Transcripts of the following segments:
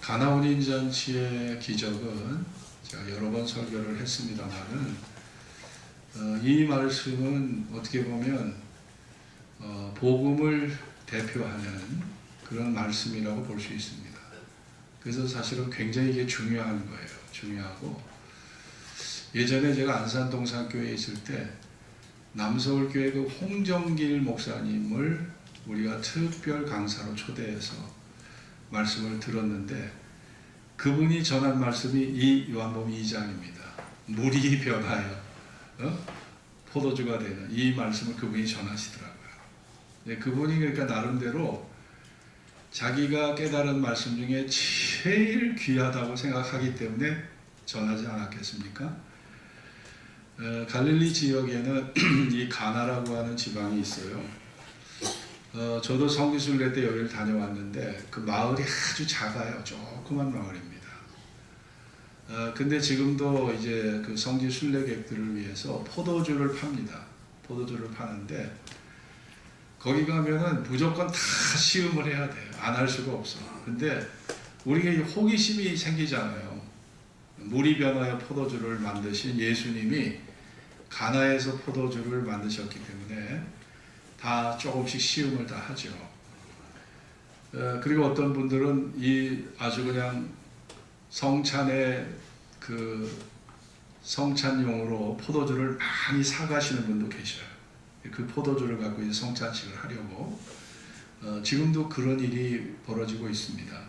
가나올인 잔치의 기적은 제가 여러 번 설교를 했습니다만은 이 말씀은 어떻게 보면 복음을 대표하는 그런 말씀이라고 볼 수 있습니다. 그래서 사실은 굉장히 이게 중요한 거예요. 중요하고, 예전에 제가 안산동산교회에 있을 때 남서울교회 그 홍정길 목사님을 우리가 특별 강사로 초대해서 말씀을 들었는데, 그분이 전한 말씀이 이 요한복음 2장입니다. 물이 변하여 포도주가 되는 이 말씀을 그분이 전하시더라고요. 그분이 그러니까 나름대로 자기가 깨달은 말씀 중에 제일 귀하다고 생각하기 때문에 전하지 않았겠습니까? 갈릴리 지역에는 이 가나라고 하는 지방이 있어요. 저도 성지순례 때 여기를 다녀왔는데 그 마을이 아주 작아요. 조그만 마을입니다. 근데 지금도 이제 그 성지순례객들을 위해서 포도주를 팝니다. 포도주를 파는데 거기 가면은 무조건 다 시음을 해야 돼요. 안 할 수가 없어. 근데 우리가 호기심이 생기잖아요. 물이 변하여 포도주를 만드신 예수님이 가나에서 포도주를 만드셨기 때문에 다 조금씩 시음을 다 하죠. 그리고 어떤 분들은 이 아주 그냥 성찬에 그 성찬용으로 포도주를 많이 사가시는 분도 계셔요. 그 포도주를 갖고 이제 성찬식을 하려고 지금도 그런 일이 벌어지고 있습니다.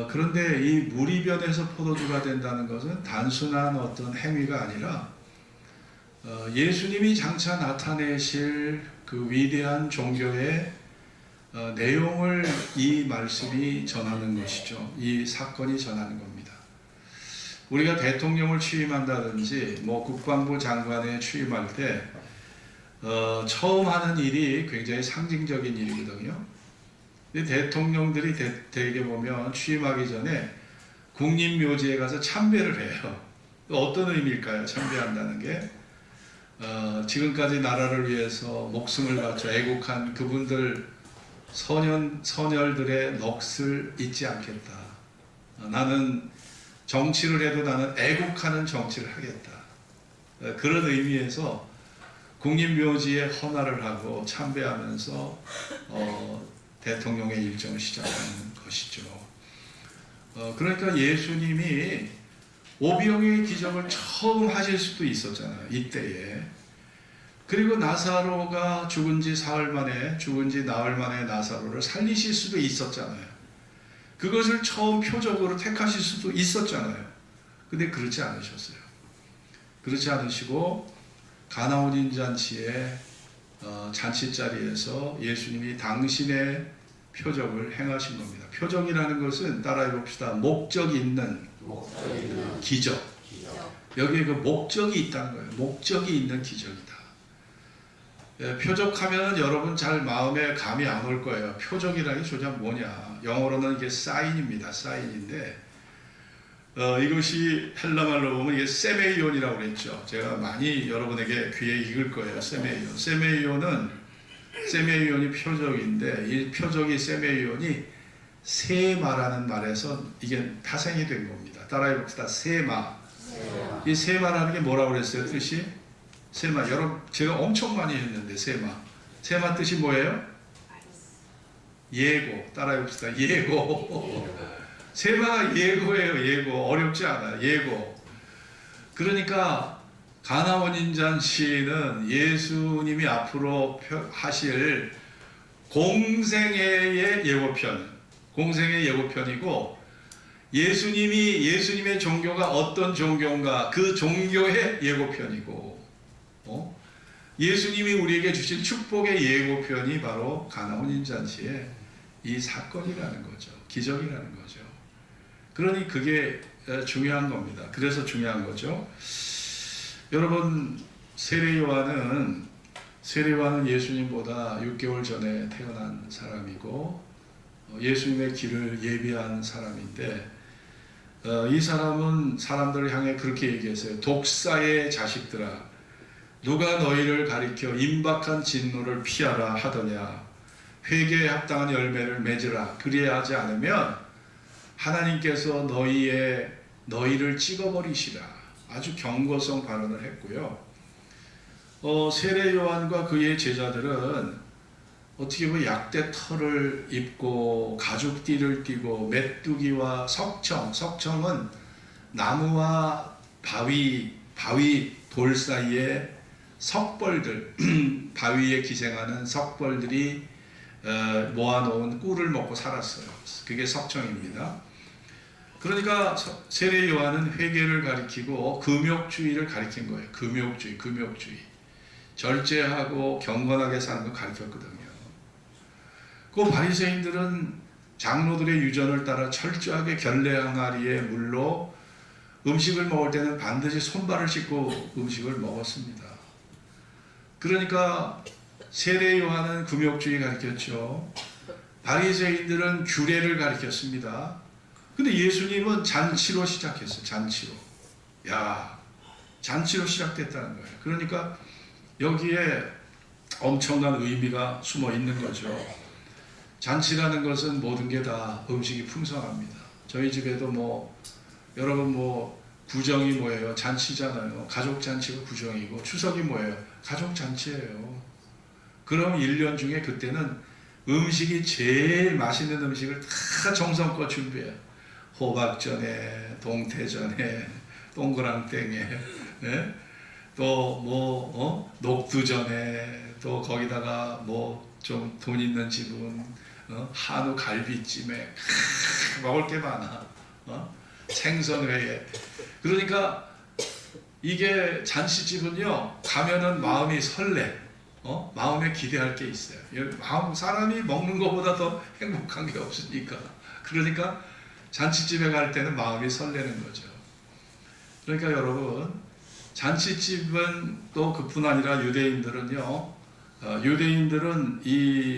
그런데 이 물이 변해서 포도주가 된다는 것은 단순한 어떤 행위가 아니라 예수님이 장차 나타내실 그 위대한 종교의 내용을 이 말씀이 전하는 것이죠. 이 사건이 전하는 겁니다. 우리가 대통령을 취임한다든지 뭐 국방부 장관에 취임할 때 처음 하는 일이 굉장히 상징적인 일이거든요. 근데 대통령들이 대개 보면 취임하기 전에 국립묘지에 가서 참배를 해요. 어떤 의미일까요? 참배한다는 게 지금까지 나라를 위해서 목숨을 바쳐 애국한 그분들 선열들의 넋을 잊지 않겠다. 나는 정치를 해도 나는 애국하는 정치를 하겠다. 그런 의미에서 국립묘지에 헌화를 하고 참배하면서 대통령의 일정을 시작하는 것이죠. 그러니까 예수님이 오병이어의 기적을 처음 하실 수도 있었잖아요. 이때에. 그리고 나사로가 죽은 지 나흘 만에 나사로를 살리실 수도 있었잖아요. 그것을 처음 표적으로 택하실 수도 있었잖아요. 근데 그렇지 않으셨어요. 그렇지 않으시고 가나올인 잔치의 잔치자리에서 예수님이 당신의 표적을 행하신 겁니다. 표적이라는 것은 따라해 봅시다. 목적이 있는 기적. 여기에 그 목적이 있다는 거예요. 목적이 있는 기적이다. 표적하면 여러분 잘 마음에 감이 안 올 거예요. 표적이라는 게 도대체 뭐냐. 영어로는 이게 사인입니다. 사인인데 이것이 헬라말로 보면 이게 세메이온이라고 그랬죠. 제가 많이 여러분에게 귀에 익을 거예요. 세메이온. 세메이온이 표적인데 이 표적이 세메이온이 세마라는 말에서 이게 파생이 된 겁니다. 따라해 봅시다. 세마. 이 세마라는 게 뭐라고 그랬어요? 뜻이? 세마. 여러분 제가 엄청 많이 했는데 세마 뜻이 뭐예요? 예고. 따라해 봅시다. 예고. 세마가 예고예요. 예고. 어렵지 않아요. 예고. 그러니까 가나올인 잔치는 예수님이 앞으로 하실 공생애의 예고편이고, 예수님의 종교가 어떤 종교인가 그 종교의 예고편이고, 예수님이 우리에게 주신 축복의 예고편이 바로 가나올인 잔치의 이 사건이라는 거죠. 기적이라는 거죠. 그러니 그게 중요한 겁니다. 그래서 중요한 거죠. 여러분, 세례요한은 예수님보다 6개월 전에 태어난 사람이고 예수님의 길을 예비한 사람인데, 이 사람은 사람들을 향해 그렇게 얘기했어요. 독사의 자식들아, 누가 너희를 가리켜 임박한 진노를 피하라 하더냐. 회개에 합당한 열매를 맺으라. 그리하지 않으면 하나님께서 너희를 찍어버리시라. 아주 경고성 발언을 했고요. 세례 요한과 그의 제자들은 어떻게 보면 약대 털을 입고 가죽띠를 띠고 메뚜기와 석청은 나무와 바위 돌 사이에 석벌들 바위에 기생하는 석벌들이 모아놓은 꿀을 먹고 살았어요. 그게 석청입니다. 그러니까 세례 요한은 회개를 가리키고 금욕주의를 가리킨 거예요. 금욕주의. 절제하고 경건하게 사는 걸 가리켰거든요. 그 바리새인들은 장로들의 유전을 따라 철저하게 결례 항아리에 물로 음식을 먹을 때는 반드시 손발을 씻고 음식을 먹었습니다. 그러니까 세례 요한은 금욕주의 가리켰죠. 바리새인들은 규례를 가리켰습니다. 근데 예수님은 잔치로 시작했어요. 잔치로 시작됐다는 거예요. 그러니까 여기에 엄청난 의미가 숨어 있는 거죠. 잔치라는 것은 모든 게 다 음식이 풍성합니다. 저희 집에도 여러분 구정이 뭐예요? 잔치잖아요. 가족 잔치가 구정이고, 추석이 뭐예요? 가족 잔치예요. 그럼 1년 중에 그때는 음식이 제일 맛있는 음식을 다 정성껏 준비해요. 호박전에, 동태전에, 동그랑땡에, 네? 또 녹두전에, 또 거기다가 좀 돈 있는 집은 한우 갈비찜에 먹을 게 많아. 생선회에. 그러니까 이게 잔치집은요, 가면은 마음이 설레. 마음에 기대할 게 있어요. 사람이 먹는 것보다 더 행복한 게 없으니까. 그러니까 잔치집에 갈 때는 마음이 설레는 거죠. 그러니까 여러분, 잔치집은 또 그뿐 아니라 유대인들은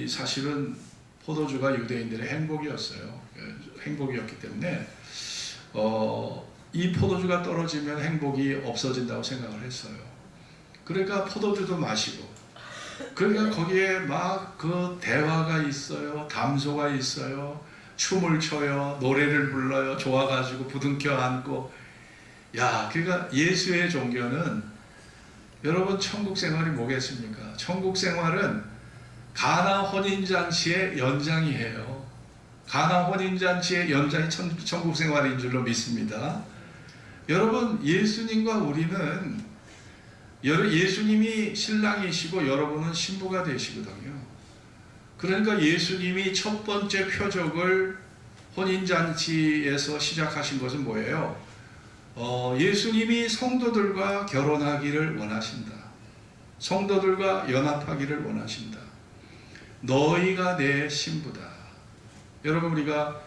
사실은 포도주가 유대인들의 행복이었기 때문에 이 포도주가 떨어지면 행복이 없어진다고 생각을 했어요. 그러니까 포도주도 마시고, 그러니까 거기에 그 대화가 있어요. 담소가 있어요. 춤을 춰요. 노래를 불러요. 좋아가지고 부둥켜 안고. 그러니까 예수의 종교는, 여러분, 천국 생활이 뭐겠습니까? 천국 생활은 가나 혼인잔치의 연장이에요. 가나 혼인잔치의 연장이 천국 생활인 줄로 믿습니다. 여러분, 예수님과 우리는, 예수님이 신랑이시고 여러분은 신부가 되시거든요. 그러니까 예수님이 첫 번째 표적을 혼인잔치에서 시작하신 것은 뭐예요? 예수님이 성도들과 결혼하기를 원하신다. 성도들과 연합하기를 원하신다. 너희가 내 신부다. 여러분, 우리가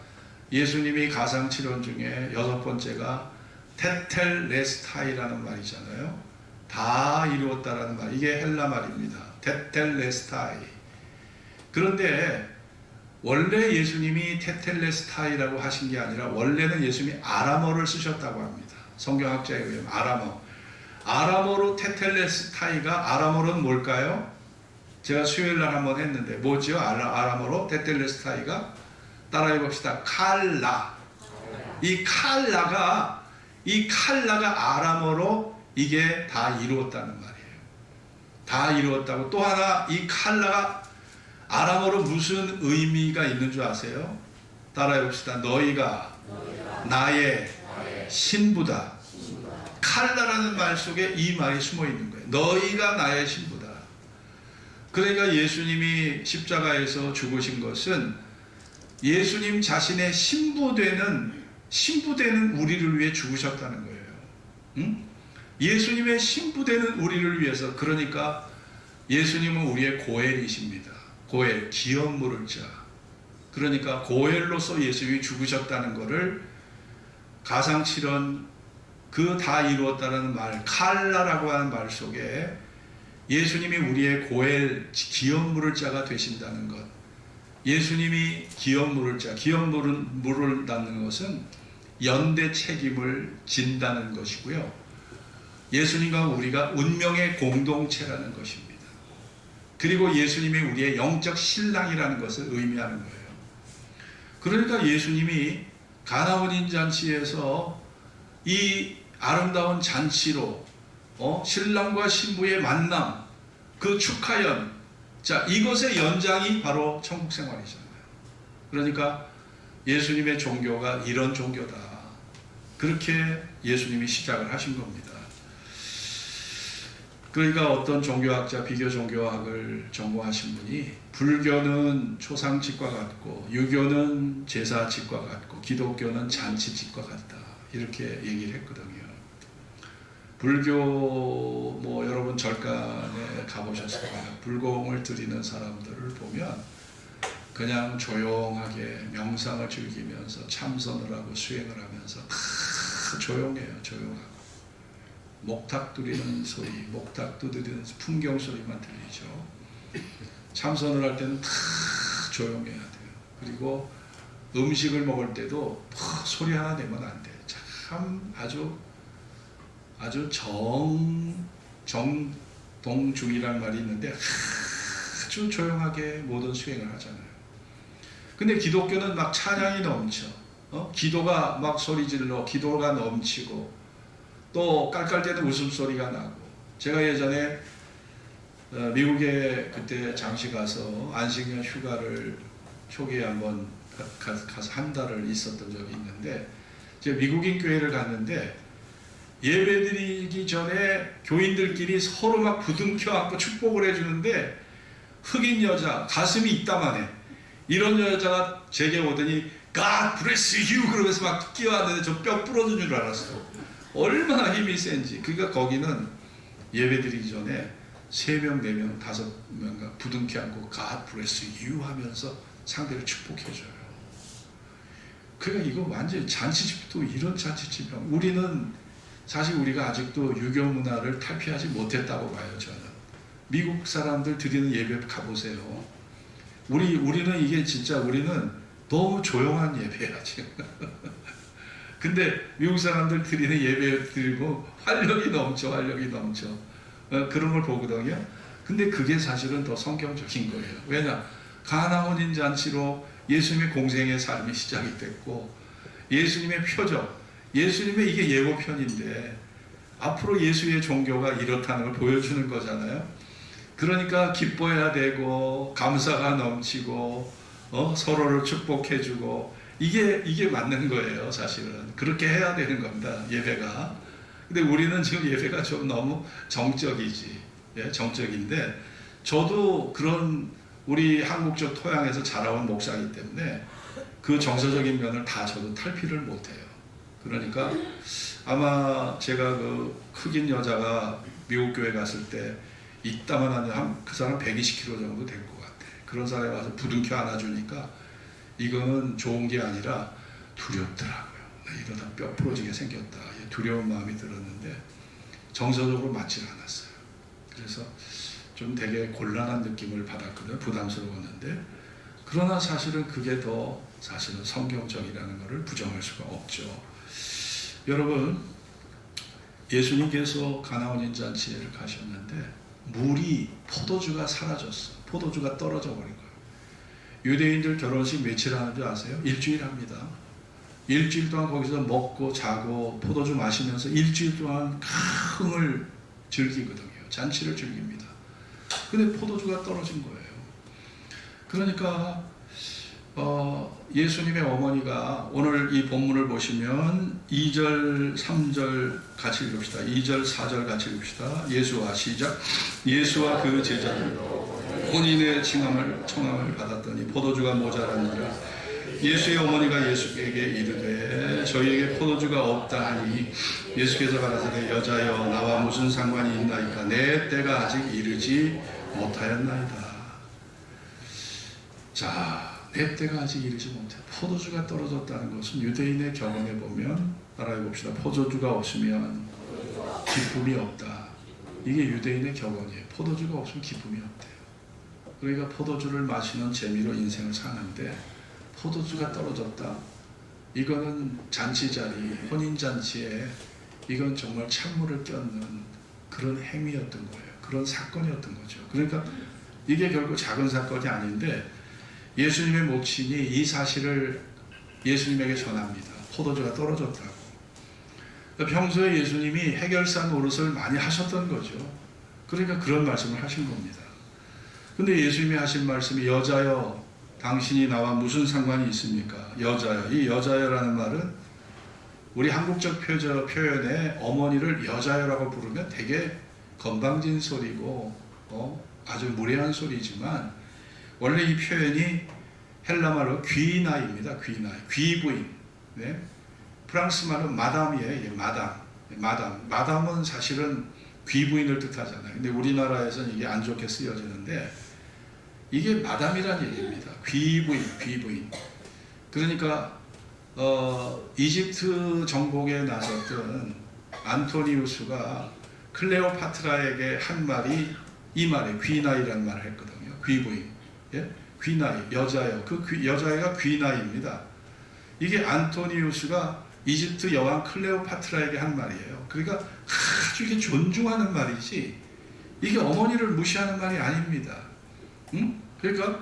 예수님이 가상칠언 중에 6번째가 테텔레스타이라는 말이잖아요. 다 이루었다라는 말. 이게 헬라 말입니다. 테텔레스타이. 그런데 원래 예수님이 테텔레스타이라고 하신 게 아니라, 원래는 예수님이 아람어를 쓰셨다고 합니다. 성경학자에 의하면 아람어로 테텔레스타이가, 아람어로는 뭘까요? 제가 수요일날 한번 했는데 뭐죠? 아람어로 테텔레스타이가 따라해 봅시다. 칼라. 이 칼라가 아람어로 이게 다 이루었다는 말이에요. 다 이루었다고. 또 하나, 이 칼라가 아람어로 무슨 의미가 있는 줄 아세요? 따라해 봅시다. 너희가 나의 신부다. 칼라라는 말 속에 이 말이 숨어 있는 거예요. 너희가 나의 신부다. 그러니까 예수님이 십자가에서 죽으신 것은 예수님 자신의 신부되는 우리를 위해 죽으셨다는 거예요. 응? 예수님의 신부되는 우리를 위해서. 그러니까 예수님은 우리의 고엘이십니다. 고엘, 기업 물을 자. 그러니까 고엘로서 예수님이 죽으셨다는 것을 가상칠언 그 다 이루었다는 말, 칼라라고 하는 말 속에 예수님이 우리의 고엘, 기업 물을 자가 되신다는 것. 예수님이 기업 물을 자, 기업 물을 닿는 것은 연대 책임을 진다는 것이고요. 예수님과 우리가 운명의 공동체라는 것입니다. 그리고 예수님이 우리의 영적 신랑이라는 것을 의미하는 거예요. 그러니까 예수님이 가나 혼인 잔치에서 이 아름다운 잔치로 신랑과 신부의 만남, 그 축하연, 자, 이것의 연장이 바로 천국 생활이잖아요. 그러니까 예수님의 종교가 이런 종교다. 그렇게 예수님이 시작을 하신 겁니다. 그러니까 어떤 종교학자, 비교 종교학을 전공하신 분이 불교는 초상집과 같고 유교는 제사집과 같고 기독교는 잔치집과 같다. 이렇게 얘기를 했거든요. 불교 여러분 절간에 가보셨을 거예요. 불공을 드리는 사람들을 보면 그냥 조용하게 명상을 즐기면서 참선을 하고 수행을 하면서 다 조용해요. 조용하고 목탁 두리는 소리, 목탁 두드리는 풍경 소리만 들리죠. 참선을 할 때는 다 조용해야 돼요. 그리고 음식을 먹을 때도 소리 하나 내면 안 돼요. 참 아주 정동중이란 말이 있는데 아주 조용하게 모든 수행을 하잖아요. 근데 기독교는 막 찬양이 넘쳐, 기도가 막 소리 질러, 기도가 넘치고 또 깔깔대는 웃음소리가 나고. 제가 예전에 미국에 그때 잠시 가서 안식년 휴가를 초기에 한번 가서 한 달을 있었던 적이 있는데, 제가 미국인 교회를 갔는데 예배드리기 전에 교인들끼리 서로 막 부둥켜 안고 축복을 해주는데 흑인 여자, 가슴이 이따만해, 이런 여자가 제게 오더니 God bless you 그러면서 막 끼어왔는데 저 뼈 부러진 줄 알았어. 얼마나 힘이 센지. 그러니까 거기는 예배드리기 전에 3명, 4명, 5명가 부둥켜 안고 God bless you 하면서 상대를 축복해줘요. 그러니까 이거 완전히 잔치집도 이런 잔치집이야. 우리는 사실 우리가 아직도 유교 문화를 탈피하지 못했다고 봐요. 저는 미국 사람들 드리는 예배 가보세요. 우리는 이게 진짜 우리는 너무 조용한 예배야 지금. 근데 미국 사람들 드리는 예배 드리고 활력이 넘쳐. 그런 걸 보거든요. 근데 그게 사실은 더 성경적인 거예요. 왜냐? 가나 혼인 잔치로 예수님의 공생의 삶이 시작이 됐고, 예수님의 표적, 예수님의 이게 예고편인데 앞으로 예수의 종교가 이렇다는 걸 보여주는 거잖아요. 그러니까 기뻐해야 되고 감사가 넘치고 서로를 축복해주고, 이게 맞는 거예요. 사실은 그렇게 해야 되는 겁니다, 예배가. 근데 우리는 지금 예배가 좀 너무 정적이지. 정적인데, 저도 그런 우리 한국적 토양에서 자라온 목사이기 때문에 그 정서적인 면을 다 저도 탈피를 못해요. 그러니까 아마 제가 그 흑인 여자가 미국 교회 갔을 때 이따만한 그 사람 120kg 정도 될 것 같아. 그런 사람이 와서 부둥켜 안아주니까 이거는 좋은 게 아니라 두렵더라고요. 이러다 뼈 부러지게 생겼다. 두려운 마음이 들었는데 정서적으로 맞지 않았어요. 그래서 좀 되게 곤란한 느낌을 받았거든요. 부담스러웠는데, 그러나 사실은 그게 더 사실은 성경적이라는 것을 부정할 수가 없죠. 여러분, 예수님께서 가나 혼인 잔치를 가셨는데 물이, 포도주가 사라졌어. 포도주가 떨어져 버린 거예요. 유대인들 결혼식 며칠 하는 줄 아세요? 일주일 합니다. 일주일 동안 거기서 먹고 자고 포도주 마시면서 일주일 동안 흥을 즐기거든요. 잔치를 즐깁니다. 근데 포도주가 떨어진 거예요. 그러니까 예수님의 어머니가, 오늘 이 본문을 보시면 2절, 3절 같이 읽읍시다. 2절, 4절 같이 읽읍시다. 예수와 시작. 예수와 그 제자들 혼인의 청함을 받았더니 포도주가 모자라니라. 예수의 어머니가 예수에게 이르되 저희에게 포도주가 없다 하니, 예수께서 가라사대 여자여 나와 무슨 상관이 있나이까? 내 때가 아직 이르지 못하였나이다. 자, 내 때가 아직 이르지 못해. 포도주가 떨어졌다는 것은 유대인의 경험에 보면, 따라해 봅시다. 포도주가 없으면 기쁨이 없다. 이게 유대인의 경험이에요. 포도주가 없으면 기쁨이 없대요. 그러니까 포도주를 마시는 재미로 인생을 사는데 포도주가 떨어졌다. 이거는 잔치자리, 혼인잔치에 이건 정말 찬물을 껴는 그런 행위였던 거예요. 그런 사건이었던 거죠. 그러니까 이게 결국 작은 사건이 아닌데, 예수님의 모친이 이 사실을 예수님에게 전합니다. 포도주가 떨어졌다고. 평소에 예수님이 해결사 노릇을 많이 하셨던 거죠. 그러니까 그런 말씀을 하신 겁니다. 근데 예수님이 하신 말씀이 여자여 당신이 나와 무슨 상관이 있습니까? 여자여. 이 여자여라는 말은 우리 한국적 표현에 어머니를 여자여라고 부르면 되게 건방진 소리고 아주 무례한 소리지만 원래 이 표현이 헬라말로 귀나이입니다. 귀나이. 귀부인. 네? 프랑스 말은 마담이에요. 마담은 사실은 귀부인을 뜻하잖아요. 근데 우리나라에서는 이게 안 좋게 쓰여지는데 이게 마담이란 얘기입니다. 귀부인. 그러니까 이집트 정복에 나섰던 안토니우스가 클레오파트라에게 한 말이 이 말에 귀나이라는 말을 했거든요. 귀부인. 예? 귀나이, 여자요. 여자애가 귀나이입니다. 이게 안토니우스가 이집트 여왕 클레오파트라에게 한 말이에요. 그러니까 아주 이게 존중하는 말이지 이게 어머니를 무시하는 말이 아닙니다. 응? 그러니까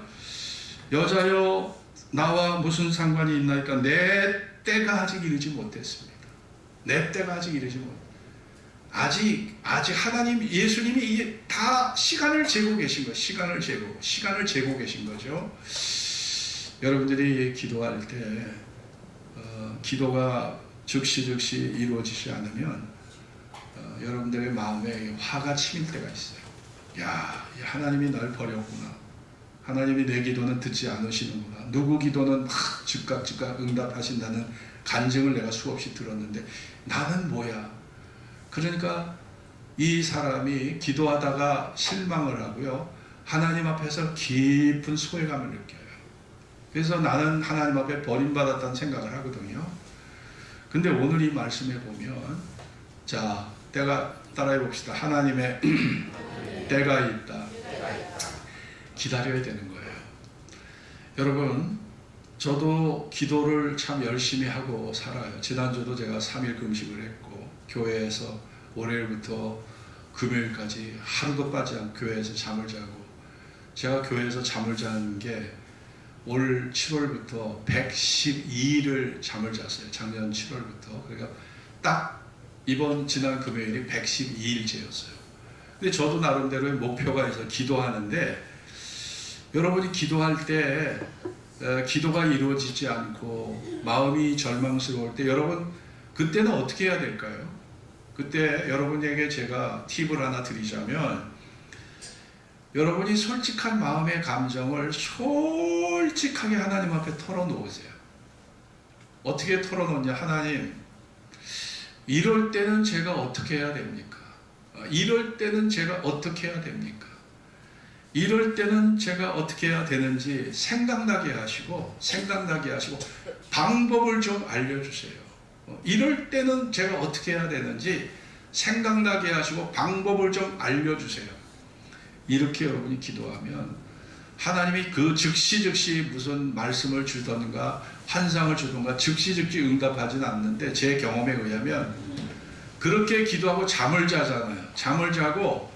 여자여 나와 무슨 상관이 있나니까 내 때가 아직 이르지 못했습니다. 내 때가 아직 이르지 못. 아직 하나님 예수님이 다 시간을 재고 계신 거, 시간을 재고 계신 거죠. 여러분들이 기도할 때 기도가 즉시 이루어지지 않으면 여러분들의 마음에 화가 치밀 때가 있어요. 야, 하나님이 날 버렸구나. 하나님이 내 기도는 듣지 않으시는구나. 누구 기도는 막 즉각 응답하신다는 간증을 내가 수없이 들었는데 나는 뭐야? 그러니까 이 사람이 기도하다가 실망을 하고요. 하나님 앞에서 깊은 소외감을 느껴요. 그래서 나는 하나님 앞에 버림받았다는 생각을 하거든요. 근데 오늘 이 말씀에 보면 자, 따라해 봅시다. 하나님의 때가 있다. 기다려야 되는 거예요. 여러분, 저도 기도를 참 열심히 하고 살아요. 지난주도 제가 3일 금식을 했고 교회에서 월요일부터 금요일까지 하루도 빠지 않고 교회에서 잠을 자고 제가 교회에서 잠을 자는 게 올 7월부터 112일을 잠을 잤어요. 작년 7월부터. 그러니까 딱 지난 금요일이 112일째였어요. 근데 저도 나름대로의 목표가 있어서 기도하는데 여러분이 기도할 때 기도가 이루어지지 않고 마음이 절망스러울 때 여러분 그때는 어떻게 해야 될까요? 그때 여러분에게 제가 팁을 하나 드리자면 여러분이 솔직한 마음의 감정을 솔직하게 하나님 앞에 털어놓으세요. 어떻게 털어놓냐? 하나님, 이럴 때는 제가 어떻게 해야 됩니까? 이럴 때는 제가 어떻게 해야 됩니까? 이럴 때는 제가 어떻게 해야 되는지 생각나게 하시고 방법을 좀 알려주세요. 이럴 때는 제가 어떻게 해야 되는지 생각나게 하시고 방법을 좀 알려주세요. 이렇게 여러분이 기도하면 하나님이 그 즉시 무슨 말씀을 주던가 환상을 주던가 즉시 응답하지는 않는데 제 경험에 의하면 그렇게 기도하고 잠을 자잖아요. 잠을 자고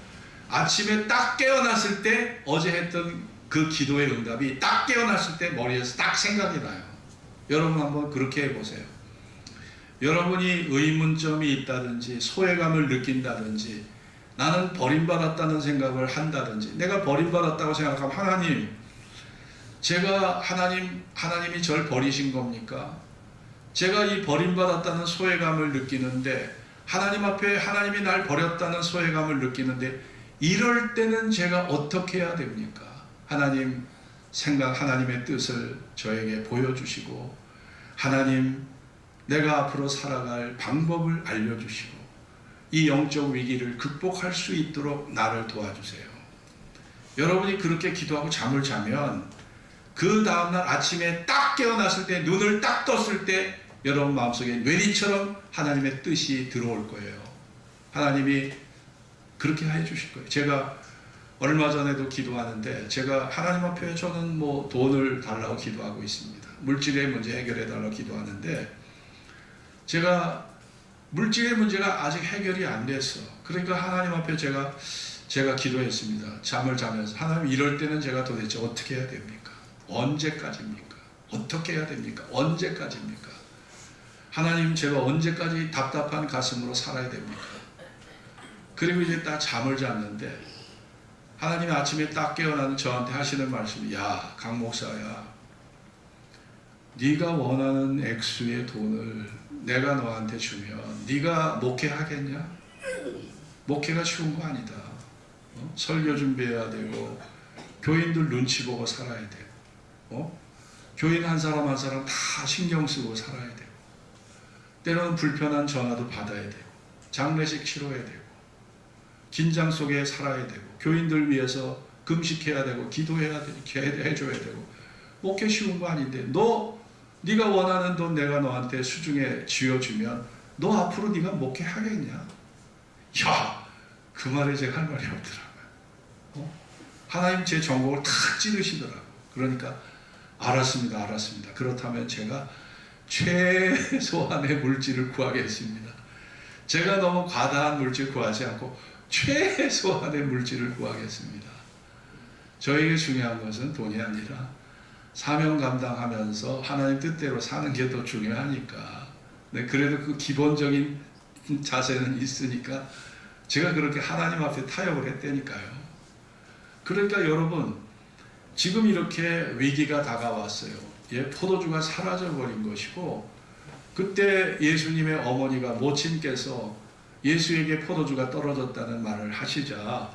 아침에 딱 깨어났을 때 어제 했던 그 기도의 응답이 딱 깨어났을 때 머리에서 딱 생각이 나요. 여러분 한번 그렇게 해보세요. 여러분이 의문점이 있다든지 소외감을 느낀다든지 나는 버림받았다는 생각을 한다든지 내가 버림받았다고 생각하면 하나님 제가 하나님이 절 버리신 겁니까? 제가 이 버림받았다는 소외감을 느끼는데 하나님 앞에 하나님이 날 버렸다는 소외감을 느끼는데 이럴 때는 제가 어떻게 해야 됩니까? 하나님의 뜻을 저에게 보여주시고 하나님 내가 앞으로 살아갈 방법을 알려주시고 이 영적 위기를 극복할 수 있도록 나를 도와주세요. 여러분이 그렇게 기도하고 잠을 자면 그 다음날 아침에 딱 깨어났을 때 눈을 딱 떴을 때 여러분 마음속에 뇌리처럼 하나님의 뜻이 들어올 거예요. 하나님이 그렇게 해주실 거예요. 제가 얼마 전에도 기도하는데 제가 하나님 앞에 저는 돈을 달라고 기도하고 있습니다. 물질의 문제 해결해 달라고 기도하는데 제가 물질의 문제가 아직 해결이 안 됐어. 그러니까 하나님 앞에 제가 기도했습니다. 잠을 자면서 하나님 이럴 때는 제가 도대체 어떻게 해야 됩니까? 언제까지입니까? 어떻게 해야 됩니까? 언제까지입니까? 하나님, 제가 언제까지 답답한 가슴으로 살아야 됩니까? 그리고 이제 딱 잠을 잤는데 하나님이 아침에 딱 깨어나는 저한테 하시는 말씀이, 야, 강 목사야, 네가 원하는 액수의 돈을 내가 너한테 주면 네가 목회하겠냐? 목회가 쉬운 거 아니다. 설교 준비해야 되고 교인들 눈치 보고 살아야 되고 교인 한 사람 한 사람 다 신경 쓰고 살아야 되고 때로는 불편한 전화도 받아야 되고 장례식 치러야 되고 긴장 속에 살아야 되고 교인들 위해서 금식해야 되고 기도해야 되고 해줘야 되고 목회 쉬운 거 아닌데 네가 원하는 돈 내가 너한테 수중에 쥐어주면 너 앞으로 네가 목회하겠냐? 야, 그 말에 제가 할 말이 없더라고요. 하나님 제 전곡을 탁 찌르시더라고요. 그러니까 알았습니다. 그렇다면 제가 최소한의 물질을 구하겠습니다. 제가 너무 과다한 물질 구하지 않고 최소한의 물질을 구하겠습니다. 저에게 중요한 것은 돈이 아니라 사명 감당하면서 하나님 뜻대로 사는 게 더 중요하니까. 네, 그래도 그 기본적인 자세는 있으니까 제가 그렇게 하나님 앞에 타협을 했다니까요. 그러니까 여러분, 지금 이렇게 위기가 다가왔어요. 포도주가 사라져버린 것이고, 그때 예수님의 어머니가 모친께서 예수에게 포도주가 떨어졌다는 말을 하시자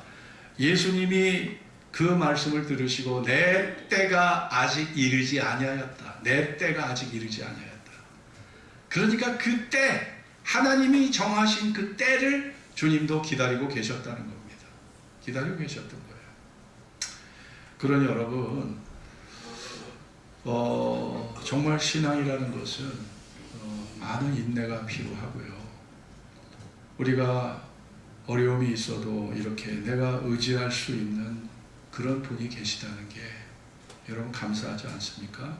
예수님이 그 말씀을 들으시고 내 때가 아직 이르지 아니하였다. 내 때가 아직 이르지 아니하였다. 그러니까 그때 하나님이 정하신 그 때를 주님도 기다리고 계셨다는 겁니다. 기다리고 계셨던 거예요. 그러니 여러분, 정말 신앙이라는 것은 많은 인내가 필요하고요. 우리가 어려움이 있어도 이렇게 내가 의지할 수 있는 그런 분이 계시다는 게 여러분 감사하지 않습니까?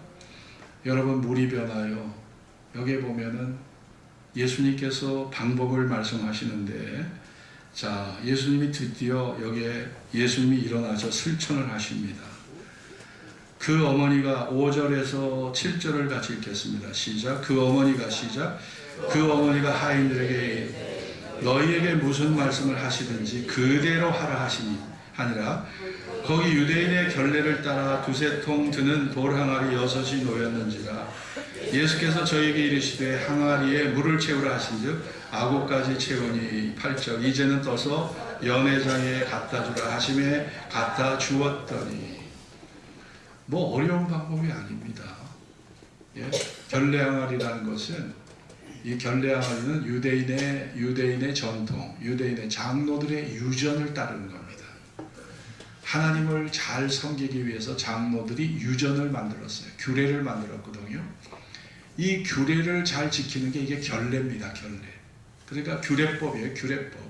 여러분, 물이 변하여 여기에 보면은 예수님께서 방법을 말씀하시는데, 자, 예수님이 드디어 여기에 예수님이 일어나서 슬천을 하십니다. 그 어머니가 5절에서 7절을 같이 읽겠습니다. 시작. 그 어머니가 하인들에게 너희에게 무슨 말씀을 하시든지 그대로 하라 하니라. 거기 유대인의 결례를 따라 두세 통 드는 돌 항아리 6이 놓였는지라. 예수께서 저에게 이르시되 항아리에 물을 채우라 하신즉 아구까지 채우니 8절. 이제는 떠서 연회장에 갖다 주라 하심에 갖다 주었더니. 뭐 어려운 방법이 아닙니다. 결례 항아리라는 것은, 이 결례 항아리는 유대인의 전통, 유대인의 장로들의 유전을 따르는 겁니다. 하나님을 잘 섬기기 위해서 장로들이 유전을 만들었어요. 규례를 만들었거든요. 이 규례를 잘 지키는 게 이게 결례입니다. 결례. 그러니까 규례법이에요. 규례법.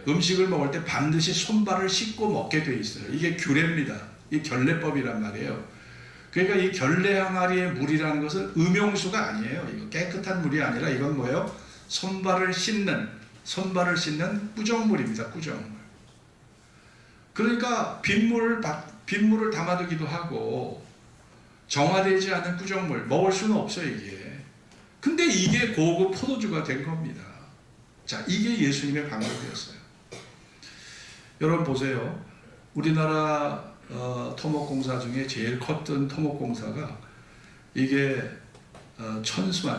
음식을 먹을 때 반드시 손발을 씻고 먹게 돼 있어요. 이게 규례입니다. 이 결례법이란 말이에요. 그러니까 이 결례 항아리의 물이라는 것은 음용수가 아니에요. 이거 깨끗한 물이 아니라 이건 뭐예요? 손발을 씻는 꾸정물입니다. 꾸정물. 그러니까 빗물을 담아두기도 하고 정화되지 않은 꾸정물 먹을 수는 없어요, 이게. 근데 이게 고급 포도주가 된 겁니다. 자, 이게 예수님의 방법이었어요. 여러분 보세요. 우리나라 토목공사 중에 제일 컸던 토목공사가 이게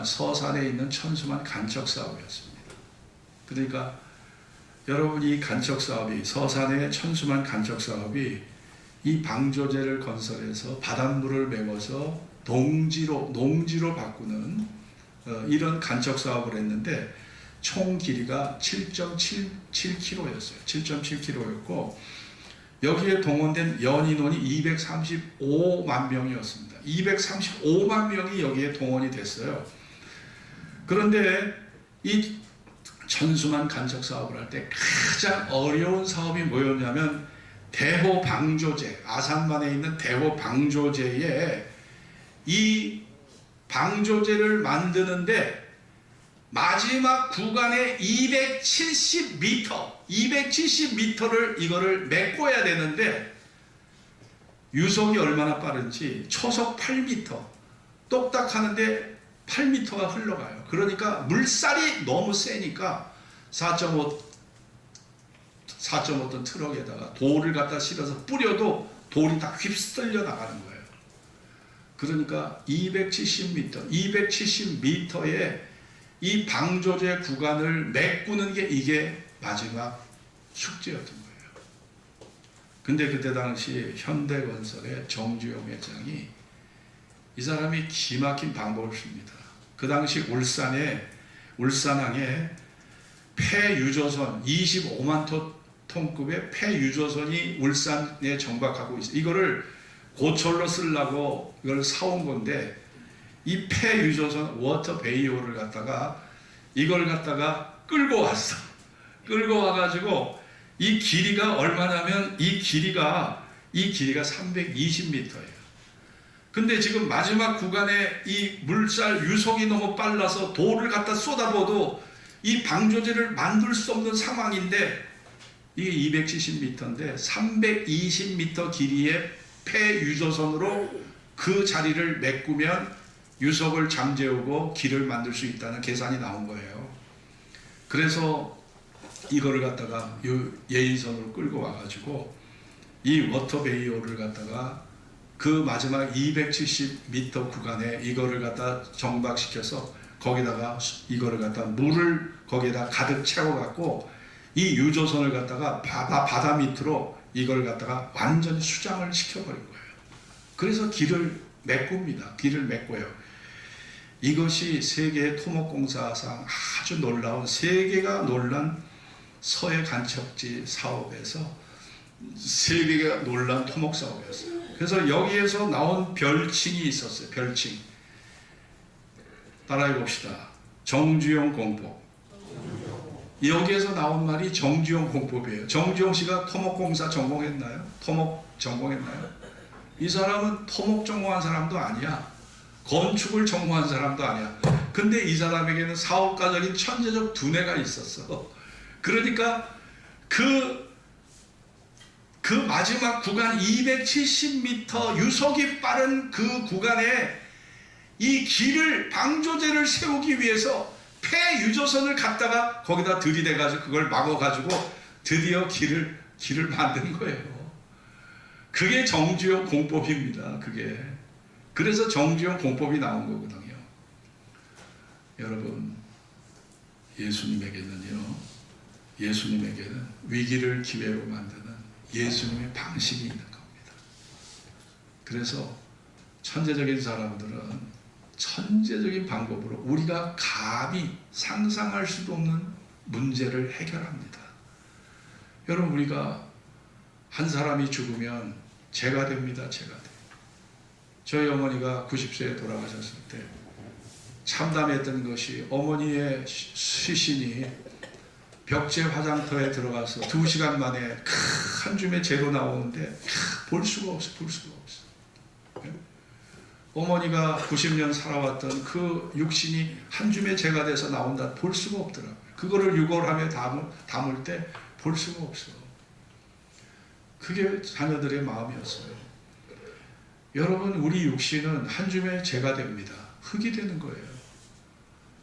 서산에 있는 천수만 간척사업이었습니다. 그러니까 여러분, 이 간척사업이, 서산의 천수만 간척사업이 이 방조제를 건설해서 바닷물을 메워서 농지로 바꾸는 이런 간척사업을 했는데 총 길이가 7.77km였어요. 7.7km였고 여기에 동원된 연인원이 235만 명이었습니다. 235만 명이 여기에 동원이 됐어요. 그런데 이 천수만 간척 사업을 할 때 가장 어려운 사업이 뭐였냐면 대호 방조제, 아산만에 있는 대호 방조제에 이 방조제를 만드는데 마지막 구간에 270m를 이거를 메꿔야 되는데 유속이 얼마나 빠른지 초속 8m, 똑딱 하는데 8m가 흘러가요. 그러니까 물살이 너무 세니까 4.5톤 트럭에다가 돌을 갖다 실어서 뿌려도 돌이 다 휩쓸려 나가는 거예요. 그러니까 270m의 이 방조제 구간을 메꾸는 게 이게 마지막 숙제였던 거예요. 근데 그때 당시 현대건설의 정주영 회장이 이 사람이 기막힌 방법을 씁니다. 그 당시 울산항에 폐유조선 25만 톤급의 폐유조선이 울산에 정박하고 있어요. 이거를 고철로 쓰려고 이걸 사온 건데 이 폐유조선 워터베이오를 갖다가 이걸 갖다가 끌고 왔어. 끌고 와가지고 이 길이가 얼마냐면 이 길이가 320m예요. 근데 지금 마지막 구간에 이 물살 유속이 너무 빨라서 돌을 갖다 쏟아부어도 이 방조제를 만들 수 없는 상황인데 이게 270m인데 320m 길이의 폐유조선으로 그 자리를 메꾸면 유속을 잠재우고 길을 만들 수 있다는 계산이 나온 거예요. 그래서 이거를 갖다가 예의선으로 끌고 와가지고 이 워터베이오를 갖다가 그 마지막 270m 구간에 이거를 갖다 정박시켜서 거기다가 이거를 갖다 물을 거기에다 가득 채워갖고 이 유조선을 갖다가 바다 밑으로 이걸 갖다가 완전히 수장을 시켜버린 거예요. 그래서 길을 메꿉니다. 길을 메꿔요. 이것이 세계 토목공사상 아주 놀라운 세계가 놀란 서해 간척지 사업에서 세계가 놀란 토목 사업이었어요. 그래서 여기에서 나온 별칭이 있었어요. 별칭. 따라해 봅시다. 정주영 공법. 여기에서 나온 말이 정주영 공법이에요. 정주영 씨가 토목공사 전공했나요? 토목 전공했나요? 이 사람은 토목 전공한 사람도 아니야. 건축을 전공한 사람도 아니야. 근데 이 사람에게는 사업가적인 천재적 두뇌가 있었어. 그러니까 그 마지막 구간 270m 유속이 빠른 그 구간에 이 길을 방조제를 세우기 위해서 폐유조선을 갖다가 거기다 들이대가지고 그걸 막아가지고 드디어 길을 만든 거예요. 그게 정주영 공법입니다. 그게. 그래서 정주영 공법이 나온 거거든요. 여러분, 예수님에게는 위기를 기회로 만드는 예수님의 방식이 있는 겁니다. 그래서 천재적인 사람들은 천재적인 방법으로 우리가 감히 상상할 수도 없는 문제를 해결합니다. 여러분, 우리가 한 사람이 죽으면 죄가 됩니다. 죄가 돼요. 저희 어머니가 90세에 돌아가셨을 때 참담했던 것이 어머니의 시신이 벽제 화장터에 들어가서 2시간 만에 한 줌의 재로 나오는데 볼 수가 없어. 어머니가 90년 살아왔던 그 육신이 한 줌의 재가 돼서 나온다 볼 수가 없더라고요. 그거를 유골함에 담을 때 볼 수가 없어. 그게 자녀들의 마음이었어요. 여러분, 우리 육신은 한 줌의 재가 됩니다. 흙이 되는 거예요.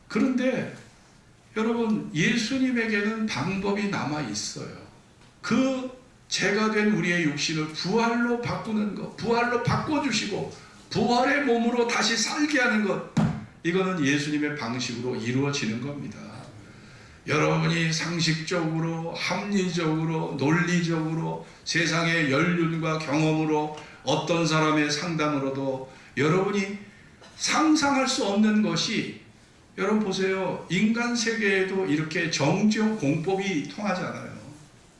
그런데 여러분, 예수님에게는 방법이 남아 있어요. 그 재가 된 우리의 육신을 부활로 바꾸는 것, 부활로 바꿔주시고 부활의 몸으로 다시 살게 하는 것, 이거는 예수님의 방식으로 이루어지는 겁니다. 여러분이 상식적으로, 합리적으로, 논리적으로, 세상의 연륜과 경험으로, 어떤 사람의 상담으로도 여러분이 상상할 수 없는 것이, 여러분 보세요. 인간 세계에도 이렇게 정주영 공법이 통하지 않아요.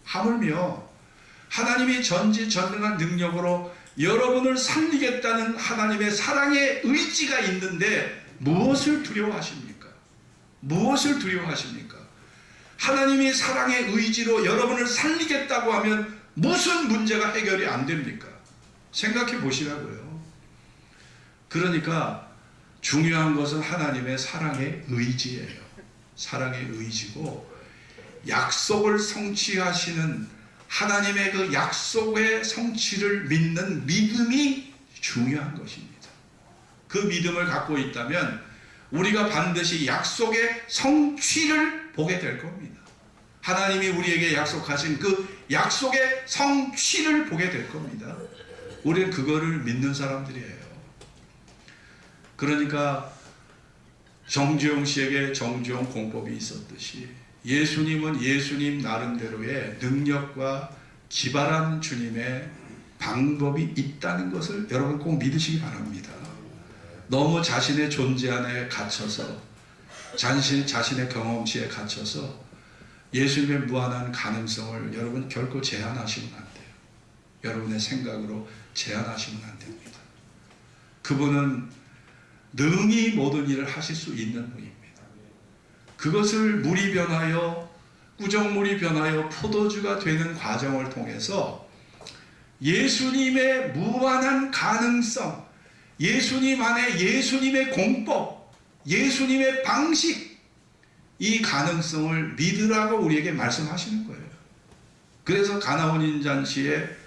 하물며 하나님이 전지전능한 능력으로 여러분을 살리겠다는 하나님의 사랑의 의지가 있는데 무엇을 두려워하십니까? 무엇을 두려워하십니까? 하나님이 사랑의 의지로 여러분을 살리겠다고 하면 무슨 문제가 해결이 안 됩니까? 생각해 보시라고요. 그러니까 중요한 것은 하나님의 사랑의 의지예요. 사랑의 의지고, 약속을 성취하시는 하나님의 그 약속의 성취를 믿는 믿음이 중요한 것입니다. 그 믿음을 갖고 있다면 우리가 반드시 약속의 성취를 보게 될 겁니다. 하나님이 우리에게 약속하신 그 약속의 성취를 보게 될 겁니다. 우리는 그거를 믿는 사람들이에요. 그러니까 정주영 씨에게 정주영 공법이 있었듯이 예수님은 예수님 나름대로의 능력과 기발한 주님의 방법이 있다는 것을 여러분 꼭 믿으시기 바랍니다. 너무 자신의 존재 안에 갇혀서 자신의 경험치에 갇혀서 예수님의 무한한 가능성을 여러분 결코 제한하시면 안 돼요. 여러분의 생각으로 제한하시면 안 됩니다. 그분은 능히 모든 일을 하실 수 있는 분입니다. 그것을 물이 변하여 꾸정물이 변하여 포도주가 되는 과정을 통해서 예수님의 무한한 가능성, 예수님 안에 예수님의 공법, 예수님의 방식, 이 가능성을 믿으라고 우리에게 말씀하시는 거예요. 그래서 가나온 잔치의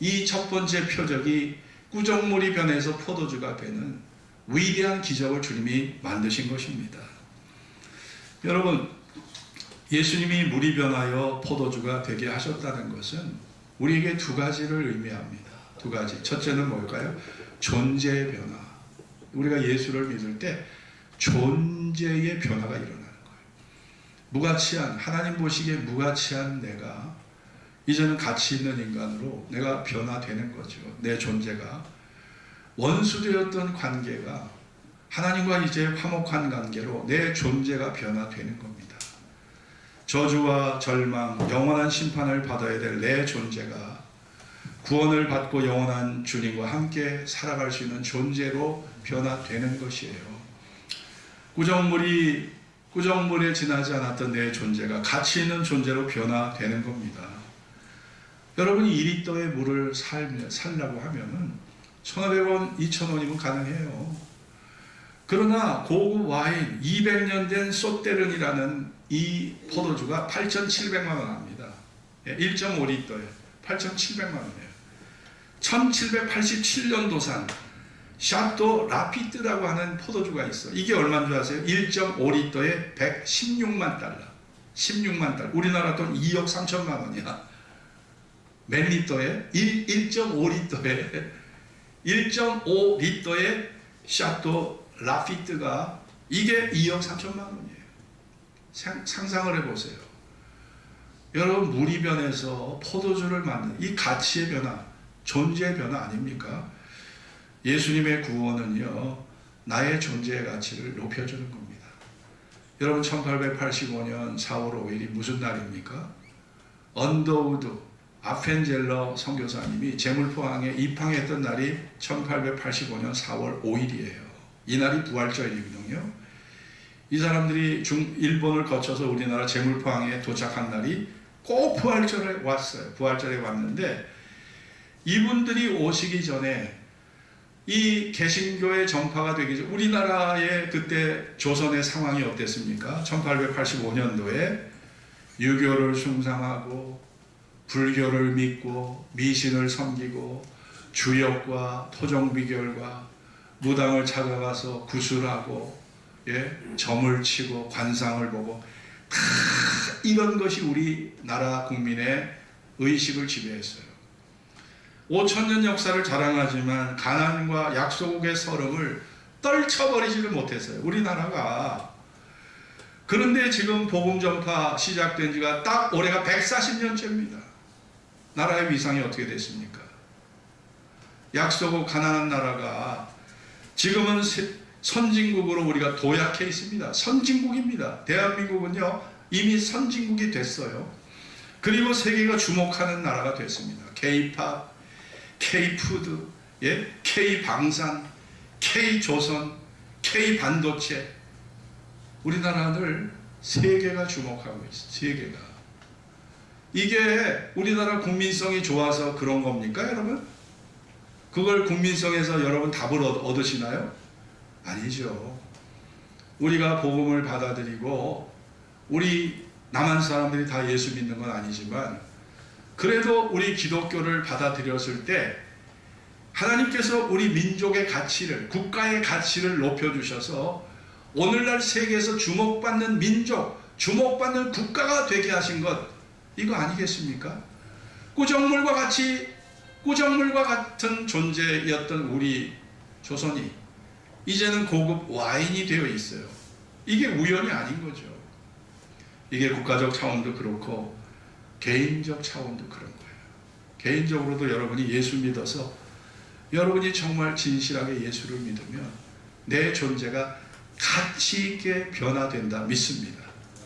이 첫 번째 표적이 꾸정물이 변해서 포도주가 되는 위대한 기적을 주님이 만드신 것입니다. 여러분, 예수님이 물이 변하여 포도주가 되게 하셨다는 것은 우리에게 두 가지를 의미합니다. 두 가지. 첫째는 뭘까요? 존재의 변화. 우리가 예수를 믿을 때 존재의 변화가 일어나는 거예요. 무가치한, 하나님 보시기에 무가치한 내가 이제는 가치 있는 인간으로 내가 변화되는 거죠. 내 존재가 원수되었던 관계가 하나님과 이제 화목한 관계로 내 존재가 변화되는 겁니다. 저주와 절망, 영원한 심판을 받아야 될 내 존재가 구원을 받고 영원한 주님과 함께 살아갈 수 있는 존재로 변화되는 것이에요. 꾸정물에 지나지 않았던 내 존재가 가치 있는 존재로 변화되는 겁니다. 여러분이 1리터의 물을 살려고 하면은 1,500원, 2,000원이면 가능해요. 그러나 고급 와인 200년 된 소떼른이라는 이 포도주가 8,700만 원 합니다. 1.5리터에 8,700만 원이에요. 1787년도산 샤또 라피트라고 하는 포도주가 있어. 이게 얼마인 줄 아세요? 1.5리터에 116만 달러. 16만 달러. 우리나라 돈 2억 3천만 원이야. 몇 리터에? 1.5리터에 샤또 라피트가 이게 2억 3천만 원이에요. 상상을 해보세요. 여러분, 물이 변해서 포도주를 만든 이 가치의 변화, 존재의 변화 아닙니까? 예수님의 구원은요, 나의 존재의 가치를 높여주는 겁니다. 여러분, 1885년 4월 5일이 무슨 날입니까? 언더우드 아펜젤러 선교사님이 제물포항에 입항했던 날이 1885년 4월 5일이에요. 이 날이 부활절이거든요. 이 사람들이 일본을 거쳐서 우리나라 제물포항에 도착한 날이 꼭 부활절에 왔어요. 부활절에 왔는데 이분들이 오시기 전에 이 개신교의 전파가 되기 전 우리나라의 그때 조선의 상황이 어땠습니까? 1885년도에 유교를 숭상하고 불교를 믿고 미신을 섬기고 주역과 토종비결과 무당을 찾아가서 구술하고 점을 치고 관상을 보고 다 이런 것이 우리나라 국민의 의식을 지배했어요. 5,000년 역사를 자랑하지만 가난과 약소국의 서름을 떨쳐버리지를 못했어요. 우리나라가. 그런데 지금 복음 전파 시작된 지가 딱 올해가 140년째입니다. 나라의 위상이 어떻게 됐습니까? 약소국 가난한 나라가 지금은 선진국으로 우리가 도약해 있습니다. 선진국입니다. 대한민국은요 이미 선진국이 됐어요. 그리고 세계가 주목하는 나라가 됐습니다. K-팝, K-푸드, K-방산, K-조선, K-반도체. 우리나라를 세계가 주목하고 있어요. 세계가. 이게 우리나라 국민성이 좋아서 그런 겁니까, 여러분? 그걸 국민성에서 여러분 답을 얻으시나요? 아니죠. 우리가 복음을 받아들이고 우리 남한 사람들이 다 예수 믿는 건 아니지만 그래도 우리 기독교를 받아들였을 때 하나님께서 우리 민족의 가치를, 국가의 가치를 높여주셔서 오늘날 세계에서 주목받는 민족, 주목받는 국가가 되게 하신 것, 이거 아니겠습니까? 꾸정물과 같은 존재였던 우리 조선이 이제는 고급 와인이 되어 있어요. 이게 우연이 아닌 거죠. 이게 국가적 차원도 그렇고 개인적 차원도 그런 거예요. 개인적으로도 여러분이 예수 믿어서 여러분이 정말 진실하게 예수를 믿으면 내 존재가 가치 있게 변화된다 믿습니다.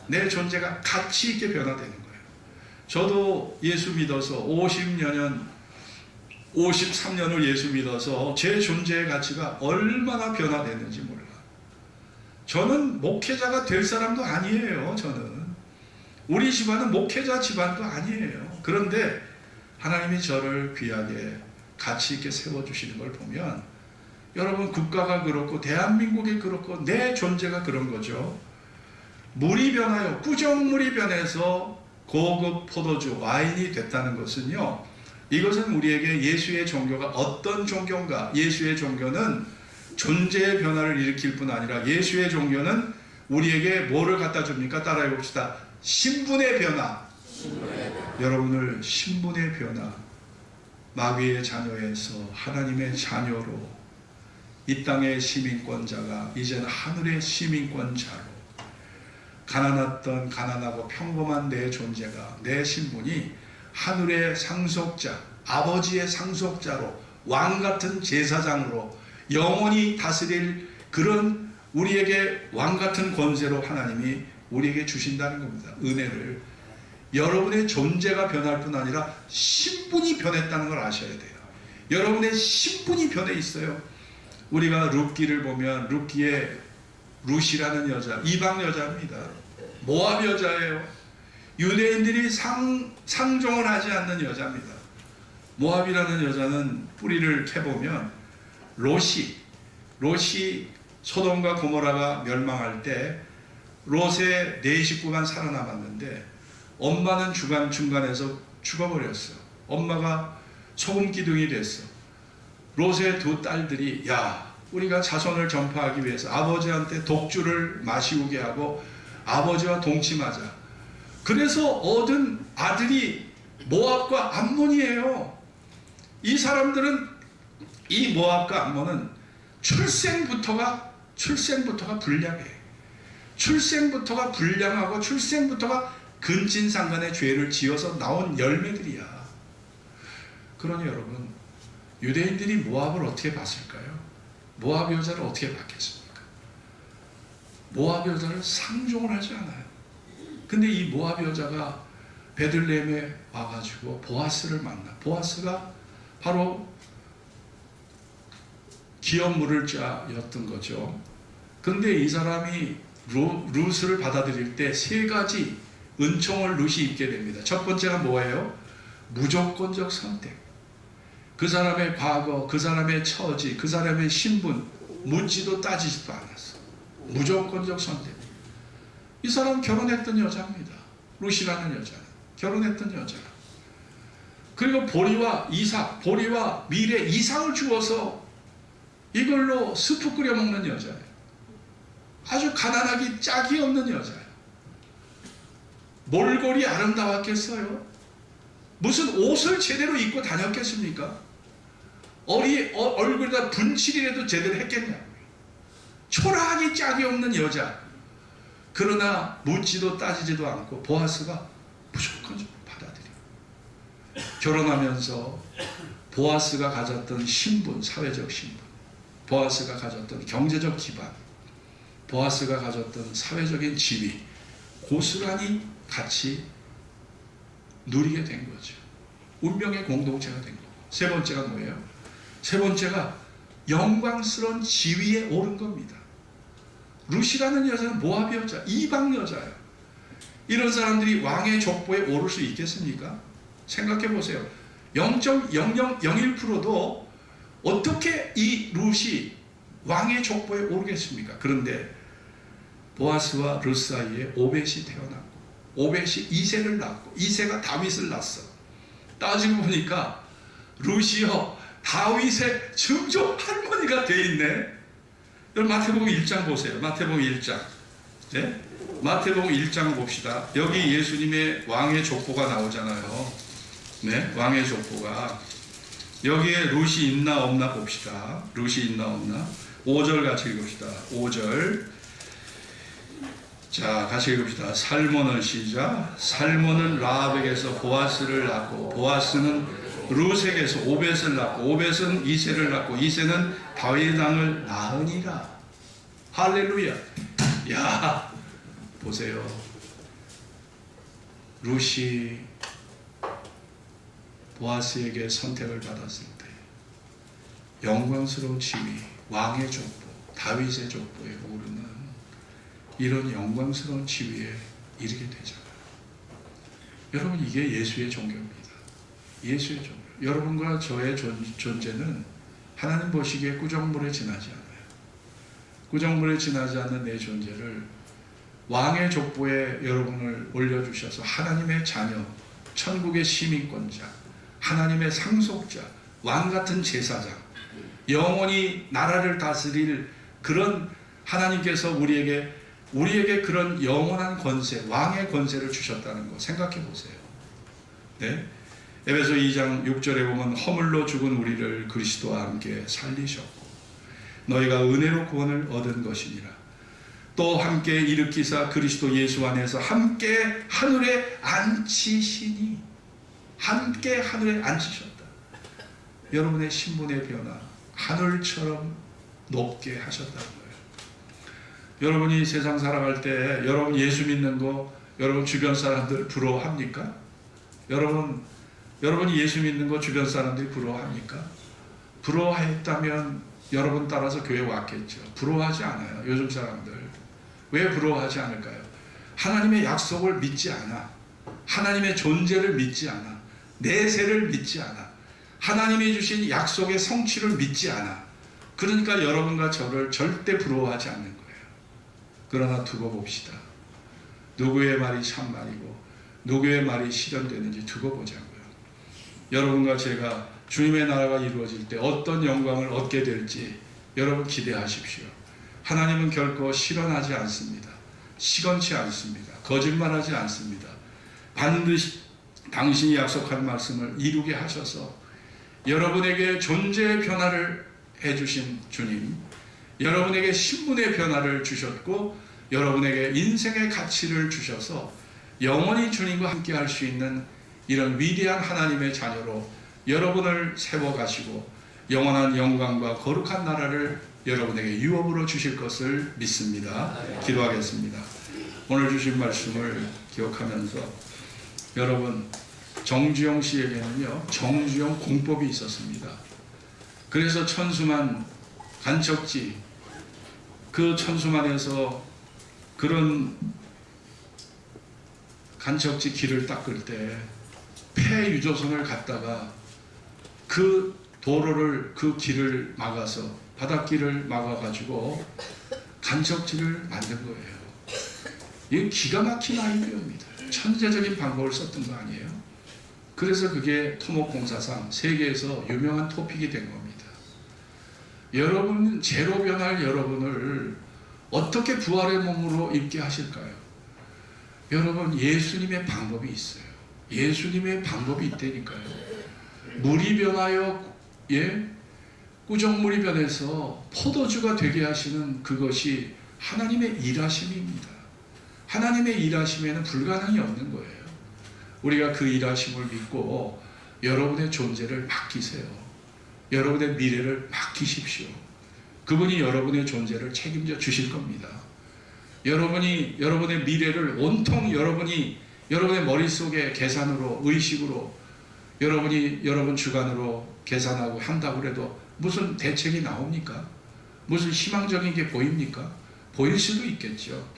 내 존재가 가치 있게 변화되는 거예요. 저도 예수 믿어서 53년을 예수 믿어서 제 존재의 가치가 얼마나 변화됐는지 몰라. 저는 목회자가 될 사람도 아니에요. 우리 집안은 목회자 집안도 아니에요. 그런데 하나님이 저를 귀하게 가치 있게 세워주시는 걸 보면 여러분, 국가가 그렇고 대한민국이 그렇고 내 존재가 그런 거죠. 물이 변하여 꾸정물이 변해서 고급 포도주 와인이 됐다는 것은요, 이것은 우리에게 예수의 종교가 어떤 종교인가, 예수의 종교는 존재의 변화를 일으킬 뿐 아니라 예수의 종교는 우리에게 뭐를 갖다 줍니까? 따라해 봅시다. 신분의 변화. 여러분을 신분의 변화, 마귀의 자녀에서 하나님의 자녀로, 이 땅의 시민권자가 이제는 하늘의 시민권자로, 가난하고 평범한 내 존재가, 내 신분이 하늘의 상속자, 아버지의 상속자로, 왕같은 제사장으로 영원히 다스릴 그런 우리에게 왕같은 권세로 하나님이 우리에게 주신다는 겁니다. 은혜를. 여러분의 존재가 변할 뿐 아니라 신분이 변했다는 걸 아셔야 돼요. 여러분의 신분이 변해 있어요. 우리가 룻기를 보면 룻기에 룻이라는 여자, 이방 여자입니다. 모압 여자예요. 유대인들이 상종을 하지 않는 여자입니다. 모압이라는 여자는 뿌리를 캐보면 롯이 소돔과 고모라가 멸망할 때 롯의 4식구만 살아남았는데 엄마는 중간에서 죽어버렸어. 엄마가 소금 기둥이 됐어. 롯의 2 딸들이 우리가 자손을 전파하기 위해서 아버지한테 독주를 마시우게 하고 아버지와 동침하자. 그래서 얻은 아들이 모압과 암몬이에요. 이 사람들은, 이 모압과 암몬은 출생부터가 불량해. 출생부터가 불량하고 출생부터가 근친상간의 죄를 지어서 나온 열매들이야. 그러니 여러분, 유대인들이 모압을 어떻게 봤을까요? 모압 여자를 어떻게 봤겠습니까? 모압 여자를 상종을 하지 않아요. 근데 이 모압 여자가 베들레헴에 와가지고 보아스를 만나. 보아스가 바로 기업 물을 자였던 거죠. 근데 이 사람이 룻을 받아들일 때 3가지 은총을 룻이 입게 됩니다. 첫 번째가 뭐예요? 무조건적 선택. 그 사람의 과거, 그 사람의 처지, 그 사람의 신분 묻지도 따지지도 않았어. 무조건적 선택. 이 사람 결혼했던 여자입니다. 룻이라는 여자는 결혼했던 여자. 그리고 보리와 밀에 이삭을 주어서 이걸로 스프 끓여 먹는 여자예요. 아주 가난하기 짝이 없는 여자예요. 몰골이 아름다웠겠어요? 무슨 옷을 제대로 입고 다녔겠습니까? 얼굴에다 분칠이라도 제대로 했겠냐고요. 초라하기 짝이 없는 여자. 그러나 묻지도 따지지도 않고 보아스가 무조건 받아들여요. 결혼하면서 보아스가 가졌던 신분, 사회적 신분, 보아스가 가졌던 경제적 기반, 보아스가 가졌던 사회적인 지위, 고스란히 같이 누리게 된 거죠. 운명의 공동체가 된 거고. 3번째가 뭐예요? 3번째가 영광스러운 지위에 오른 겁니다. 룻이라는 여자는 모압 여자, 이방 여자예요. 이런 사람들이 왕의 족보에 오를 수 있겠습니까? 생각해 보세요. 0.0001%도 어떻게 이 룻이 왕의 족보에 오르겠습니까? 그런데 보아스와 룻 사이에 오벳이 태어났고, 오벳이 이새를 낳고, 이새가 다윗을 낳았어. 따지고 보니까 룻이요 다윗의 증조 할머니가 돼 있네. 여러분 마태복음 1장 보세요. 마태복음 1장. 네? 마태복음 1장 봅시다. 여기 예수님의 왕의 족보가 나오잖아요. 네? 왕의 족보가. 여기에 룻이 있나 없나 봅시다. 룻이 있나 없나. 5절 같이 읽읍시다. 5절. 자, 같이 읽읍시다. 살몬은 시작. 살몬은 라합에게서 보아스를 낳고, 보아스는 룻에게서 오벳을 낳고, 오벳은 이새를 낳고, 이새는 다윗의 땅을 낳으니라. 할렐루야. 야, 보세요. 룻이 보아스에게 선택을 받았을 때 영광스러운 지위, 왕의 족보, 다윗의 족보에 오르는 이런 영광스러운 지위에 이르게 되잖아요. 여러분, 이게 예수의 종교입니다. 예수의 종교. 여러분과 저의 존재는 하나님 보시기에 꾸정물에 지나지 않아요. 꾸정물에 지나지 않는 내 존재를 왕의 족보에 여러분을 올려주셔서 하나님의 자녀, 천국의 시민권자, 하나님의 상속자, 왕같은 제사장, 영원히 나라를 다스릴 그런 하나님께서 우리에게 그런 영원한 권세, 왕의 권세를 주셨다는 거 생각해 보세요. 네? 에베소 2장 6절에 보면 허물로 죽은 우리를 그리스도와 함께 살리셨고 너희가 은혜로 구원을 얻은 것이니라. 또 함께 일으키사 그리스도 예수 안에서 함께 하늘에 앉히시니, 함께 하늘에 앉히셨다. 여러분의 신분의 변화, 하늘처럼 높게 하셨다는 거예요. 여러분이 세상 살아갈 때 여러분 예수 믿는 거 여러분 주변 사람들 부러워합니까? 여러분이 예수 믿는 거 주변 사람들이 부러워합니까? 부러워했다면 여러분 따라서 교회 왔겠죠. 부러워하지 않아요. 요즘 사람들. 왜 부러워하지 않을까요? 하나님의 약속을 믿지 않아. 하나님의 존재를 믿지 않아. 내세를 믿지 않아. 하나님이 주신 약속의 성취를 믿지 않아. 그러니까 여러분과 저를 절대 부러워하지 않는 거예요. 그러나 두고 봅시다. 누구의 말이 참말이고 누구의 말이 실현되는지 두고 보자고요. 여러분과 제가 주님의 나라가 이루어질 때 어떤 영광을 얻게 될지 여러분 기대하십시오. 하나님은 결코 실현하지 않습니다. 시건치 않습니다. 거짓말하지 않습니다. 반드시 당신이 약속한 말씀을 이루게 하셔서 여러분에게 존재의 변화를 해주신 주님, 여러분에게 신분의 변화를 주셨고 여러분에게 인생의 가치를 주셔서 영원히 주님과 함께 할 수 있는 이런 위대한 하나님의 자녀로 여러분을 세워가시고 영원한 영광과 거룩한 나라를 여러분에게 유업으로 주실 것을 믿습니다. 기도하겠습니다. 오늘 주신 말씀을 기억하면서 여러분, 정주영 씨에게는요, 정주영 공법이 있었습니다. 그래서 천수만 간척지, 그 천수만에서 그런 간척지 길을 닦을 때 폐유조선을 갖다가 그 도로를, 그 길을 막아서 바닷길을 막아가지고 간척지를 만든 거예요. 이건 기가 막힌 아이디어입니다. 천재적인 방법을 썼던 거 아니에요? 그래서 그게 토목공사상 세계에서 유명한 토픽이 된 겁니다. 여러분, 제로 변할 여러분을 어떻게 부활의 몸으로 입게 하실까요? 여러분, 예수님의 방법이 있어요. 예수님의 방법이 있다니까요. 물이 변하여 꾸정물이 변해서 포도주가 되게 하시는 그것이 하나님의 일하심입니다. 하나님의 일하심에는 불가능이 없는 거예요. 우리가 그 일하심을 믿고 여러분의 존재를 맡기세요. 여러분의 미래를 맡기십시오. 그분이 여러분의 존재를 책임져 주실 겁니다. 여러분의 미래를 온통 여러분의 머릿속에 계산으로, 의식으로 여러분 주관으로 계산하고 한다고 해도 무슨 대책이 나옵니까? 무슨 희망적인 게 보입니까? 보일 수도 있겠죠.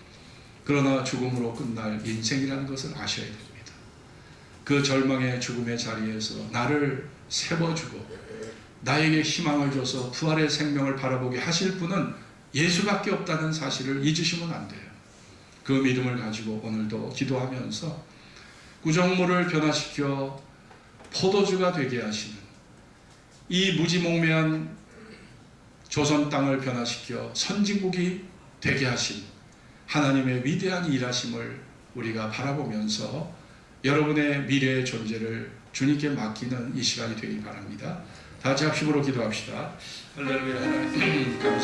그러나 죽음으로 끝날 인생이라는 것을 아셔야 됩니다. 그 절망의 죽음의 자리에서 나를 세워주고 나에게 희망을 줘서 부활의 생명을 바라보게 하실 분은 예수밖에 없다는 사실을 잊으시면 안 돼요. 그 믿음을 가지고 오늘도 기도하면서 구정물을 변화시켜 포도주가 되게 하시는 이 무지몽매한 조선 땅을 변화시켜 선진국이 되게 하신 하나님의 위대한 일하심을 우리가 바라보면서 여러분의 미래의 존재를 주님께 맡기는 이 시간이 되길 바랍니다. 다 같이 합심으로 기도합시다. 할렐루야.